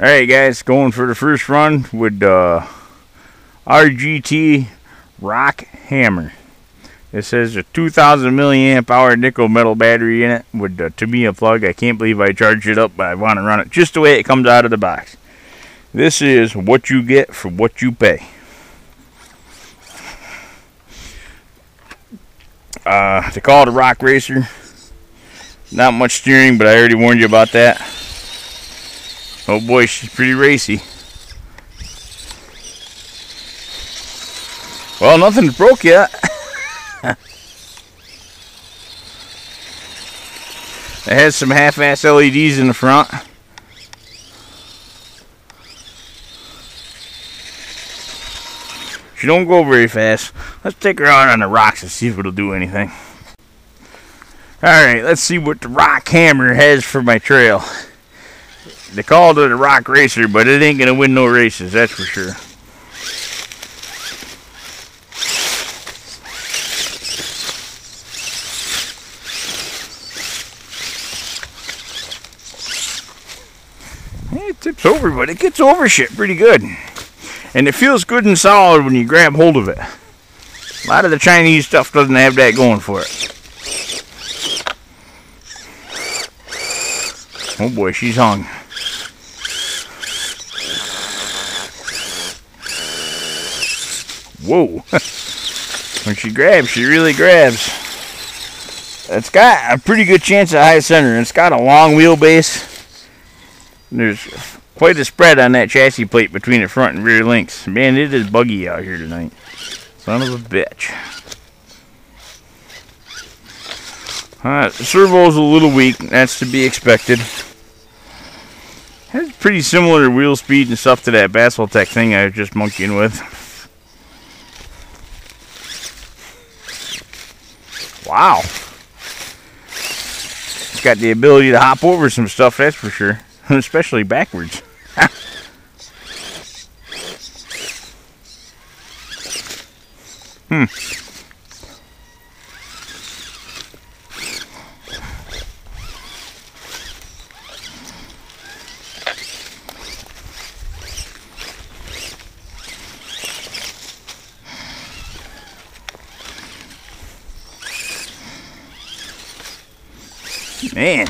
Alright guys, going for the first run with RGT Rock Hammer. This has a 2000 milliamp hour nickel metal battery in it with the Tamiya plug. I can't believe I charged it up, but I want to run it just the way it comes out of the box. This is what you get for what you pay. They call it a rock racer. Not much steering, but I already warned you about that. Oh boy, she's pretty racy. Well, nothing's broke yet. It has some half-ass LEDs in the front. She don't go very fast. Let's take her out on the rocks and see if it'll do anything. Alright, let's see what the Rock Hammer has for my trail. They called it a rock racer, but it ain't gonna win no races, that's for sure. It tips over, but it gets over shit pretty good. And it feels good and solid when you grab hold of it. A lot of the Chinese stuff doesn't have that going for it. Oh boy, she's hung. Whoa. When she grabs, she really grabs. It's got a pretty good chance of high center. It's got a long wheelbase. There's quite a spread on that chassis plate between the front and rear links. Man, it is buggy out here tonight. Son of a bitch. The servo's a little weak. That's to be expected. Has pretty similar wheel speed and stuff to that Basseltech thing I was just monkeying with. Wow. It's got the ability to hop over some stuff, that's for sure. Especially backwards. Man.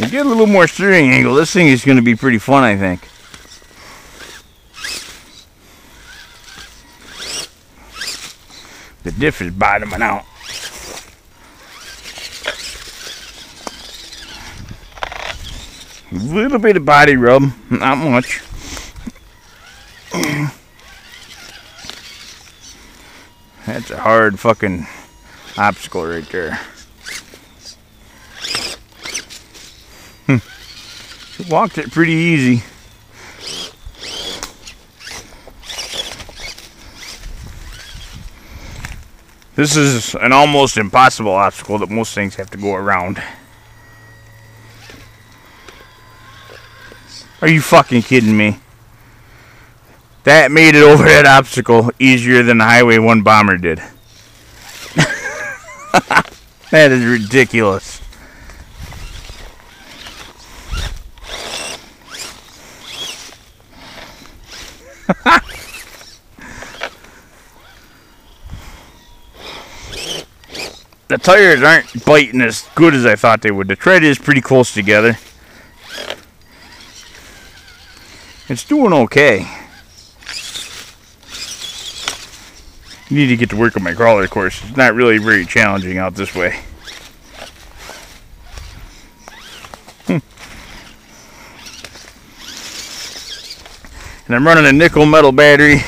You get a little more steering angle, this thing is going to be pretty fun, I think. The diff is bottoming out. A little bit of body rub, not much. That's a hard fucking obstacle right there. Walked it pretty easy. This is an almost impossible obstacle that most things have to go around. Are you fucking kidding me? That made it over that obstacle easier than the Highway 1 bomber did. That is ridiculous. The tires aren't biting as good as I thought they would. The tread is pretty close together. It's doing okay. Need to get to work on my crawler course. It's not really very challenging out this way. And I'm running a nickel metal battery.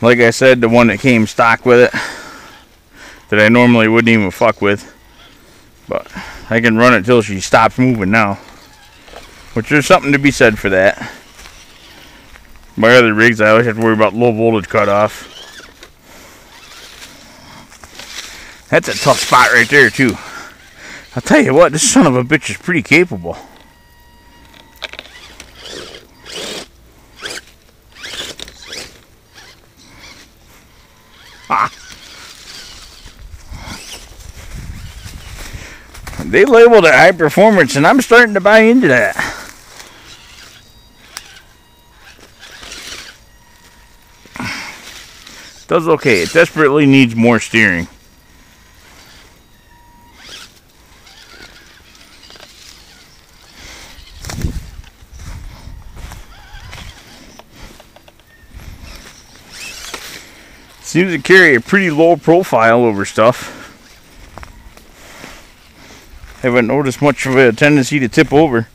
Like I said, the one that came stock with it. That I normally wouldn't even fuck with. But I can run it till she stops moving now. Which there's something to be said for that. My other rigs, I always have to worry about low voltage cutoff. That's a tough spot right there too. I'll tell you what, this son of a bitch is pretty capable. They labeled it high performance, and I'm starting to buy into that. Does okay. It desperately needs more steering. Seems to carry a pretty low profile over stuff. Haven't noticed much of a tendency to tip over.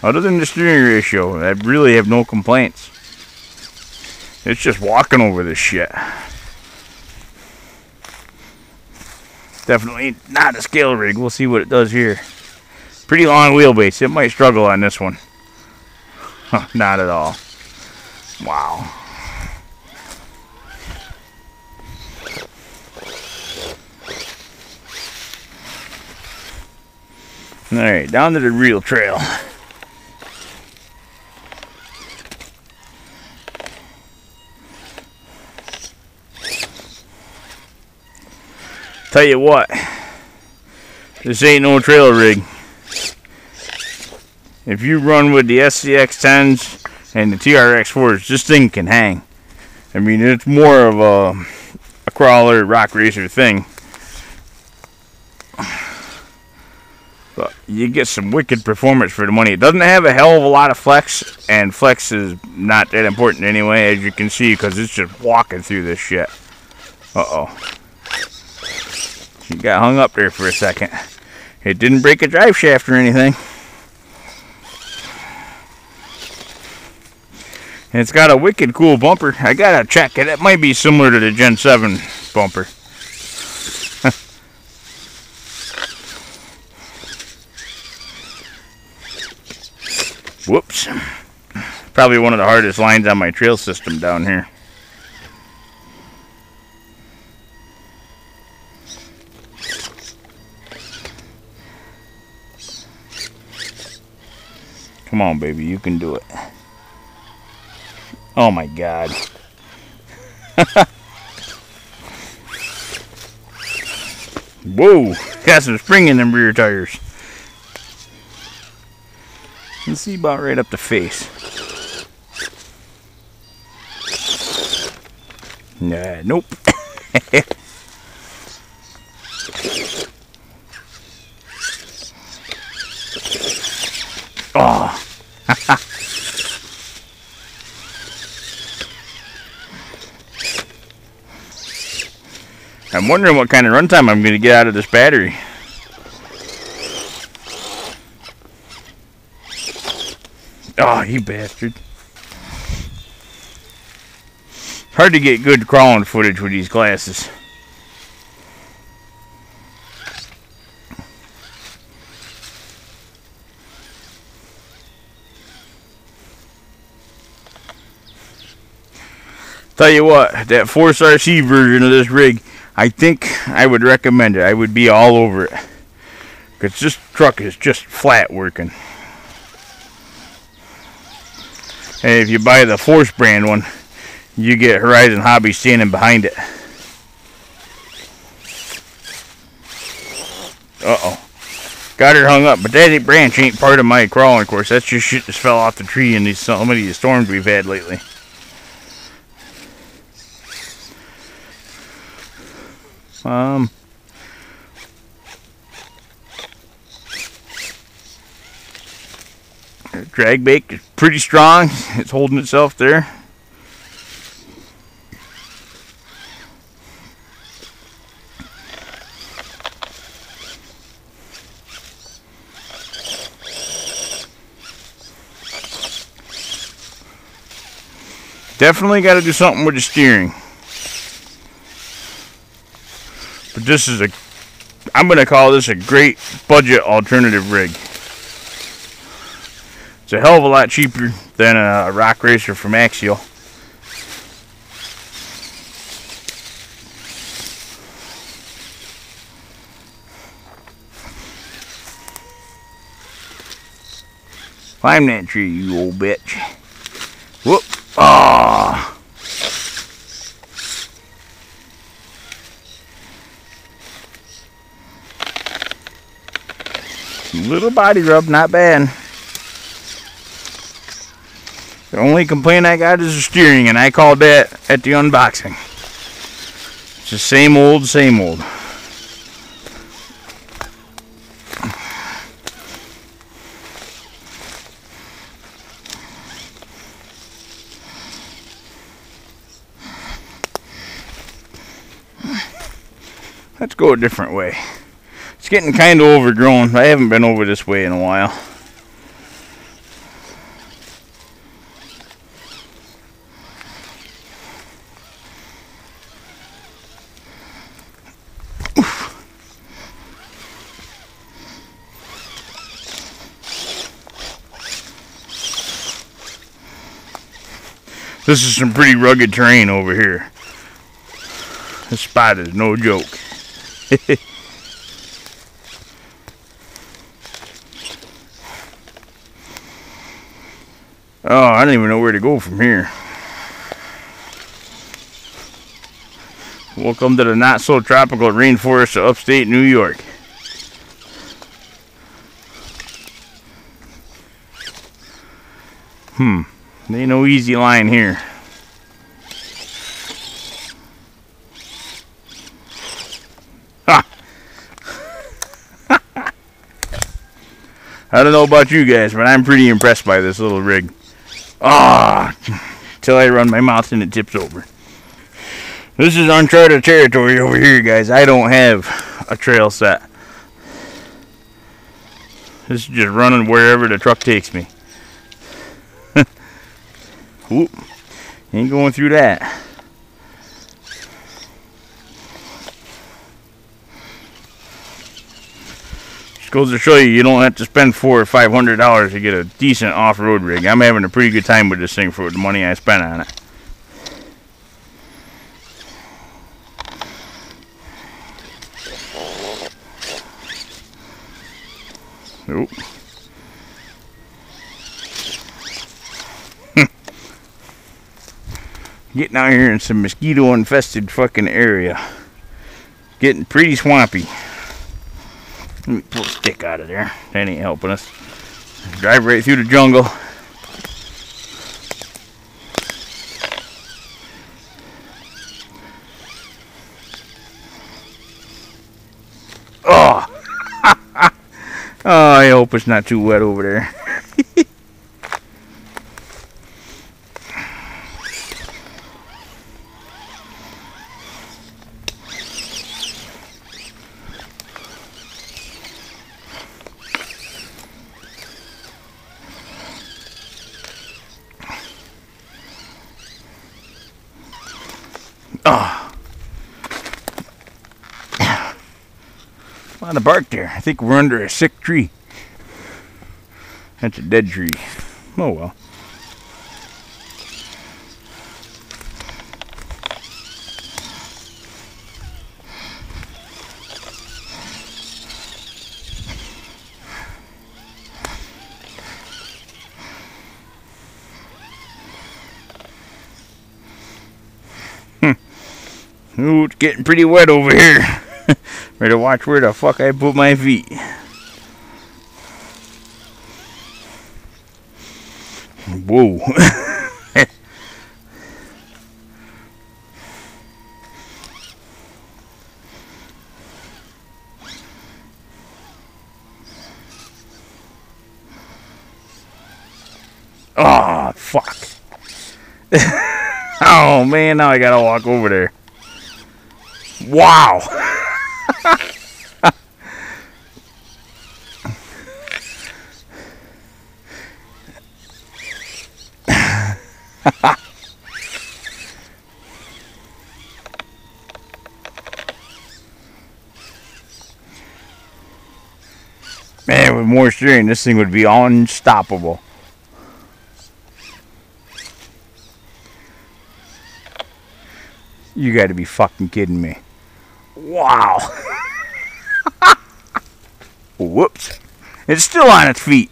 Other than the steering ratio, I really have no complaints. It's just walking over this shit. Definitely not a scale rig. We'll see what it does here. Pretty long wheelbase. It might struggle on this one. Huh, not at all. Wow. Alright, down to the real trail. Tell you what, this ain't no trail rig. If you run with the SCX 10s and the TRX 4s, this thing can hang. I mean, it's more of a crawler, rock racer thing. But you get some wicked performance for the money. It doesn't have a hell of a lot of flex, and flex is not that important anyway, as you can see, because it's just walking through this shit. Uh-oh. She got hung up there for a second. It didn't break a drive shaft or anything. And it's got a wicked cool bumper. I gotta check it. It might be similar to the Gen 7 bumper. Whoops. Probably one of the hardest lines on my trail system down here. Come on, baby, you can do it. Oh my God. Whoa, got some spring in them rear tires. Let's see about right up the face. Nah, nope. Oh. I'm wondering what kind of runtime I'm going to get out of this battery. Oh, you bastard. Hard to get good crawling footage with these glasses. Tell you what, that Force RC version of this rig, I think I would recommend it. I would be all over it. Because this truck is just flat working. And if you buy the Force brand one, you get Horizon Hobby standing behind it. Uh-oh. Got her hung up, but that branch ain't part of my crawling course. That's just shit that fell off the tree in some of these storms we've had lately. Drag bake is pretty strong. It's holding itself there. Definitely got to do something with the steering. But this is I'm going to call this a great budget alternative rig. It's a hell of a lot cheaper than a rock racer from Axial. Climb that tree, you old bitch. Whoop. Ah. Little body rub, not bad. The only complaint I got is the steering, and I called that at the unboxing. It's the same old, same old. Let's go a different way. It's getting kind of overgrown. I haven't been over this way in a while. This is some pretty rugged terrain over here. This spot is no joke. Oh, I don't even know where to go from here. Welcome to the not so tropical rainforest of upstate New York. Ain't no easy line here. Ha! I don't know about you guys, but I'm pretty impressed by this little rig. Ah! Till I run my mouth and it tips over. This is uncharted territory over here, guys. I don't have a trail set. This is just running wherever the truck takes me. Oop, ain't going through that. Just goes to show you don't have to spend $400 or $500 to get a decent off-road rig. I'm having a pretty good time with this thing for the money I spent on it. Oop. Getting out here in some mosquito infested fucking area. Getting pretty swampy. Let me pull a stick out of there. That ain't helping us. Drive right through the jungle. Oh! Oh, I hope it's not too wet over there. Oh. A lot of bark there. I think we're under a sick tree. That's a dead tree. Oh well. Ooh, it's getting pretty wet over here. Better watch where the fuck I put my feet. Whoa. Oh, fuck. Oh, man, now I gotta walk over there. Wow. Man, with more steering, this thing would be unstoppable. You gotta be fucking kidding me. Wow. Whoops. It's still on its feet.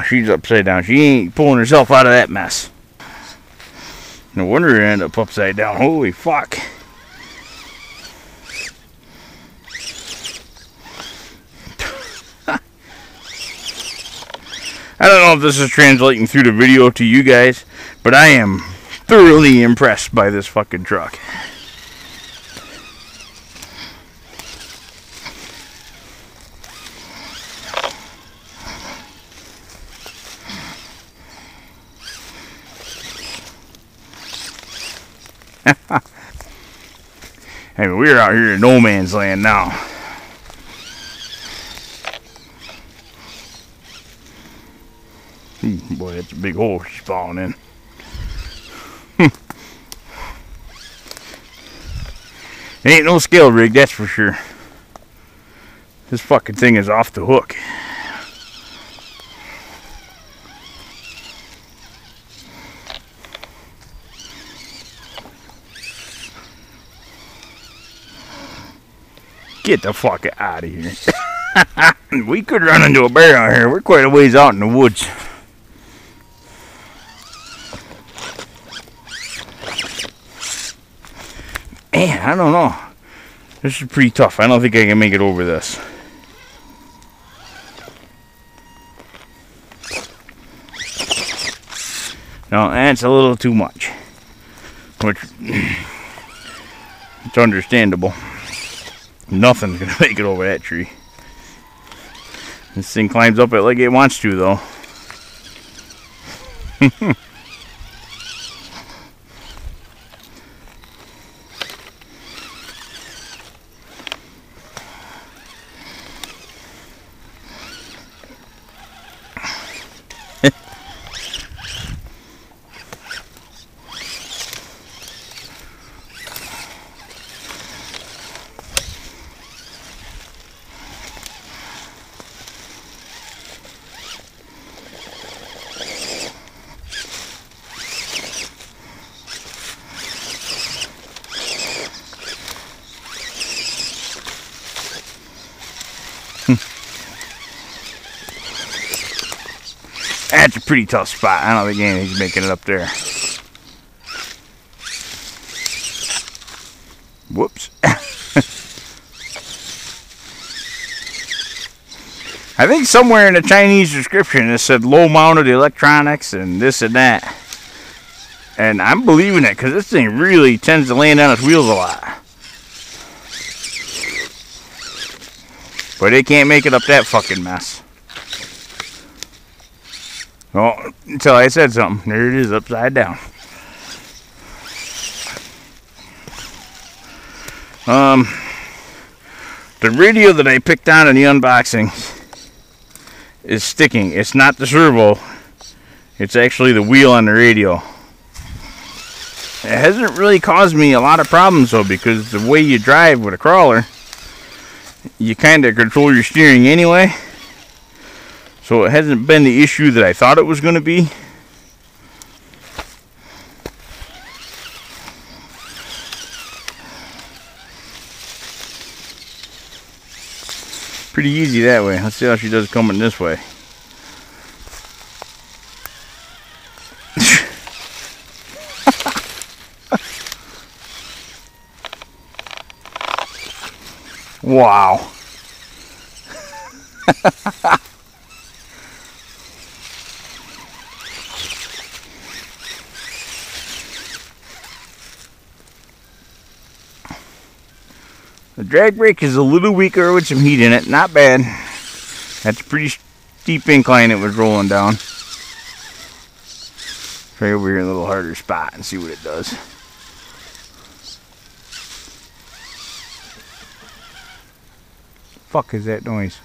she's upside down. She ain't pulling herself out of that mess. No wonder it ended up upside down. Holy fuck. I don't know if this is translating through the video to you guys, but I am thoroughly impressed by this fucking truck. I mean, we're out here in no man's land now. Boy, that's a big hole she's falling in. It ain't no scale rig, that's for sure. This fucking thing is off the hook. Get the fuck out of here. We could run into a bear out here. We're quite a ways out in the woods. Man, I don't know. This is pretty tough. I don't think I can make it over this. No, that's a little too much. Which, it's understandable. Nothing's gonna make it over that tree. This thing climbs up it like it wants to, though. That's a pretty tough spot. I don't think anything's making it up there. Whoops. I think somewhere in the Chinese description it said low mounted electronics and this and that. And I'm believing it because this thing really tends to land on its wheels a lot. But it can't make it up that fucking mess. Well, until I said something. There it is, upside down. The radio that I picked on in the unboxing is sticking. It's not the servo. It's actually the wheel on the radio. It hasn't really caused me a lot of problems though, because the way you drive with a crawler, you kind of control your steering anyway. So it hasn't been the issue that I thought it was going to be. Pretty easy that way. Let's see how she does coming this way. Wow. The drag brake is a little weaker with some heat in it. Not bad. That's a pretty steep incline it was rolling down. Try over here in a little harder spot and see what it does. Fuck is that noise?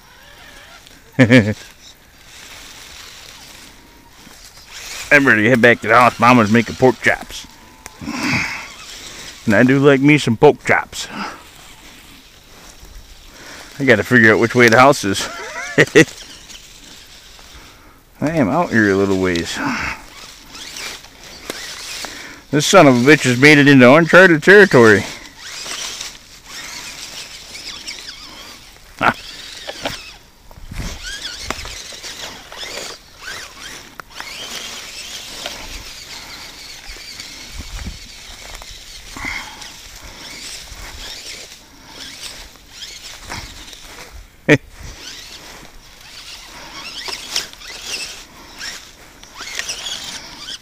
I'm ready to head back to the house. Mama's making pork chops. And I do like me some pork chops. I gotta figure out which way the house is. I am out here a little ways. This son of a bitch has made it into uncharted territory.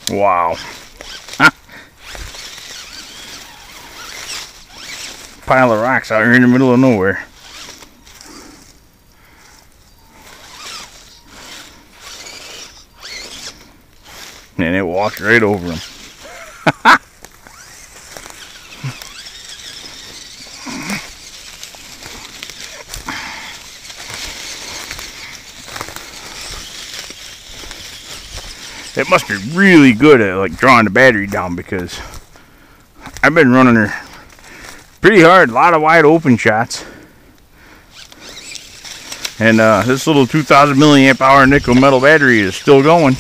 Wow. Pile of rocks out here in the middle of nowhere. And it walked right over him. It must be really good at like drawing the battery down, because I've been running her pretty hard, a lot of wide open shots. And this little 2000 milliamp hour nickel metal battery is still going.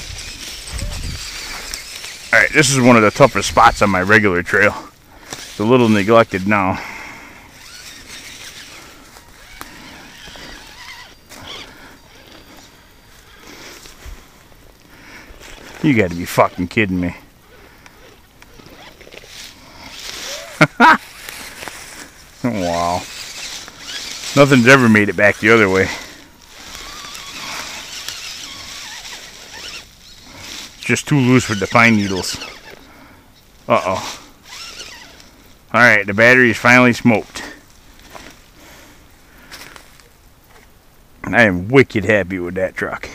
Alright, this is one of the toughest spots on my regular trail. It's a little neglected now. You gotta be fucking kidding me. Wow. Nothing's ever made it back the other way. It's just too loose with the pine needles. Uh-oh. Alright, the battery is finally smoked. I am wicked happy with that truck.